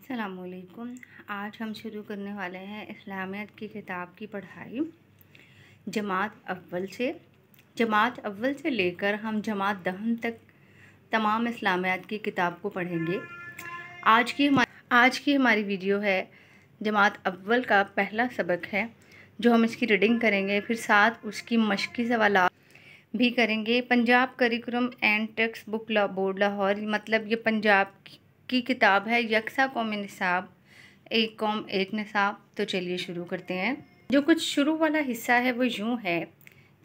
अस्सलामुअलैकुम। आज हम शुरू करने वाले हैं इस्लामियत की किताब की पढ़ाई जमात अव्वल से लेकर हम जमात दहम तक तमाम इस्लामियत की किताब को पढ़ेंगे। आज की हमारी वीडियो है जमात अव्वल का पहला सबक है जो हम इसकी रीडिंग करेंगे, फिर साथ उसकी मश्की सवालात भी करेंगे। Punjab curriculum and text book board Lahore, मतलब ये पंजाब की किताब है यकसा कौमी निसाब, एक कौम एक निसाब। तो चलिए शुरू करते हैं। जो कुछ शुरू वाला हिस्सा है वो यूँ है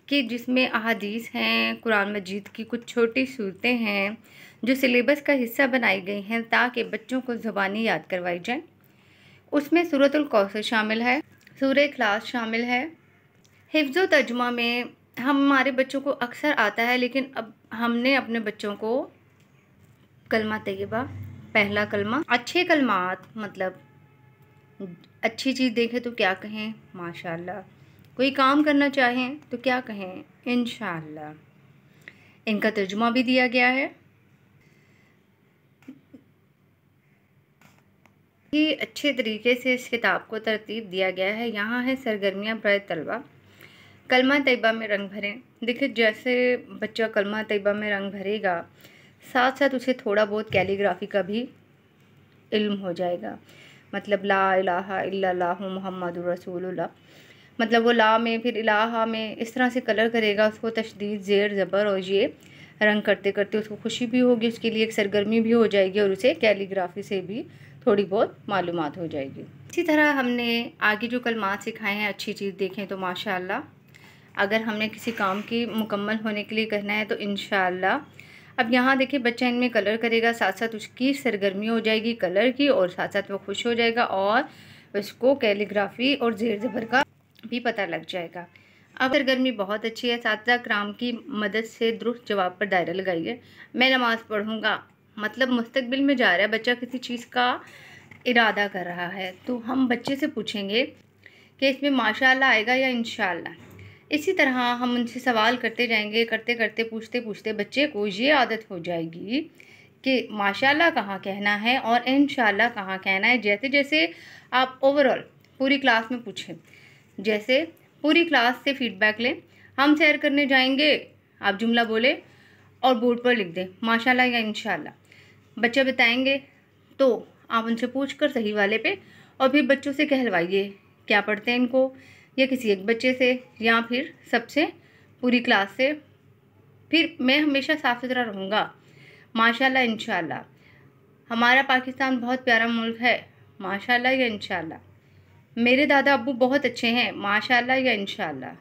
कि जिसमें अहादीस हैं, कुरान मजीद की कुछ छोटी सूरतें हैं जो सिलेबस का हिस्सा बनाई गई हैं ताकि बच्चों को ज़बानी याद करवाई जाए। उसमें सूरतुल कौसर शामिल है, सूरह इखलास शामिल है। हिफ्ज़ व तर्जुमा में हमारे बच्चों को अक्सर आता है, लेकिन अब हमने अपने बच्चों को कलमा तैयबा, पहला कलमा, अच्छे कलमात, मतलब अच्छी चीज़ देखें तो क्या कहें माशाअल्लाह, कोई काम करना चाहें तो क्या कहें इंशाअल्लाह। इनका तर्जुमा भी दिया गया है कि अच्छे तरीके से इस किताब को तरतीब दिया गया है। यहाँ है सरगर्मियाँ बराए तलबा। कलमा तैयबा में रंग भरें। देखिए, जैसे बच्चा कलमा तैयबा में रंग भरेगा, साथ साथ उसे थोड़ा बहुत कैलीग्राफी का भी इल्म हो जाएगा। मतलब ला इलाहा इल्लल्लाहु मुहम्मदुर रसूलुल्लाह, मतलब वो ला में फिर इलाहा में इस तरह से कलर करेगा, उसको तशदीद ज़ेर ज़बर और ये रंग करते करते उसको खुशी भी होगी, उसके लिए एक सरगर्मी भी हो जाएगी और उसे कैलीग्राफी से भी थोड़ी बहुत मालूमात हो जाएगी। इसी तरह हमने आगे जो कलमात सिखाए हैं, अच्छी चीज़ देखें तो माशाअल्लाह, अगर हमने किसी काम की मुकम्मल होने के लिए करना है तो इंशाअल्लाह। अब यहाँ देखिए, बच्चा इनमें कलर करेगा, साथ साथ उसकी सरगर्मी हो जाएगी कलर की और साथ साथ वो खुश हो जाएगा और उसको कैलीग्राफी और ज़ेर ज़बर का भी पता लग जाएगा। अब सरगर्मी बहुत अच्छी है। सातरा कराम की मदद से दुरुस्त जवाब पर दायरा लगाइए। मैं नमाज़ पढ़ूँगा, मतलब मुस्तकबिल में जा रहा है बच्चा, किसी चीज़ का इरादा कर रहा है, तो हम बच्चे से पूछेंगे कि इसमें माशाअल्लाह आएगा या इंशाअल्लाह। इसी तरह हम उनसे सवाल करते जाएंगे, करते करते पूछते पूछते बच्चे को ये आदत हो जाएगी कि माशाअल्लाह कहाँ कहना है और इंशाअल्लाह कहाँ कहना है। जैसे जैसे आप ओवरऑल पूरी क्लास में पूछें, जैसे पूरी क्लास से फीडबैक लें। हम सैर करने जाएंगे, आप जुमला बोले और बोर्ड पर लिख दें माशाअल्लाह या इंशाअल्लाह। बच्चे बताएंगे तो आप उनसे पूछ कर सही वाले पे और फिर बच्चों से कहलवाइए क्या पढ़ते हैं इनको, या किसी एक बच्चे से या फिर सबसे, पूरी क्लास से। फिर मैं हमेशा साफ़ सुथरा रहूँगा, माशाअल्लाह इंशाअल्लाह। हमारा पाकिस्तान बहुत प्यारा मुल्क है, माशाअल्लाह या इंशाअल्लाह। मेरे दादा अब्बू बहुत अच्छे हैं, माशाअल्लाह या इंशाअल्लाह।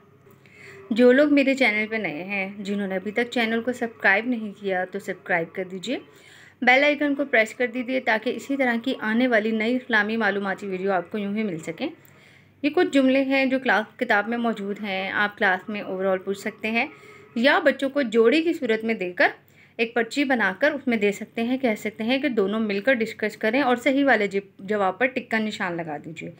जो लोग मेरे चैनल पर नए हैं, जिन्होंने अभी तक चैनल को सब्सक्राइब नहीं किया तो सब्सक्राइब कर दीजिए, बेल आइकन को प्रेस कर दीजिए ताकि इसी तरह की आने वाली नई इस्लामी मालूमाती वीडियो आपको यूँ ही मिल सकें। ये कुछ जुमले हैं जो क्लास किताब में मौजूद हैं, आप क्लास में ओवरऑल पूछ सकते हैं या बच्चों को जोड़ी की सूरत में देकर एक पर्ची बनाकर उसमें दे सकते हैं। कह सकते हैं कि दोनों मिलकर डिस्कस करें और सही वाले जवाब पर टिक का निशान लगा दीजिए।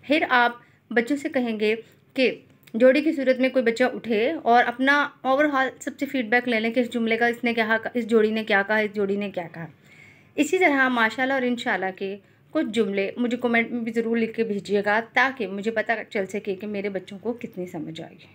फिर आप बच्चों से कहेंगे कि जोड़ी की सूरत में कोई बच्चा उठे और अपना ओवरऑल सबसे फीडबैक ले लें कि इस जुमले का इसने क्या कहा, इस जोड़ी ने क्या कहा, इस जोड़ी ने क्या कहा। इसी तरह माशाअल्लाह और इंशाअल्लाह के कुछ जुमले मुझे कमेंट में भी ज़रूर लिख के भेजिएगा ताकि मुझे पता चल सके कि मेरे बच्चों को कितनी समझ आई है।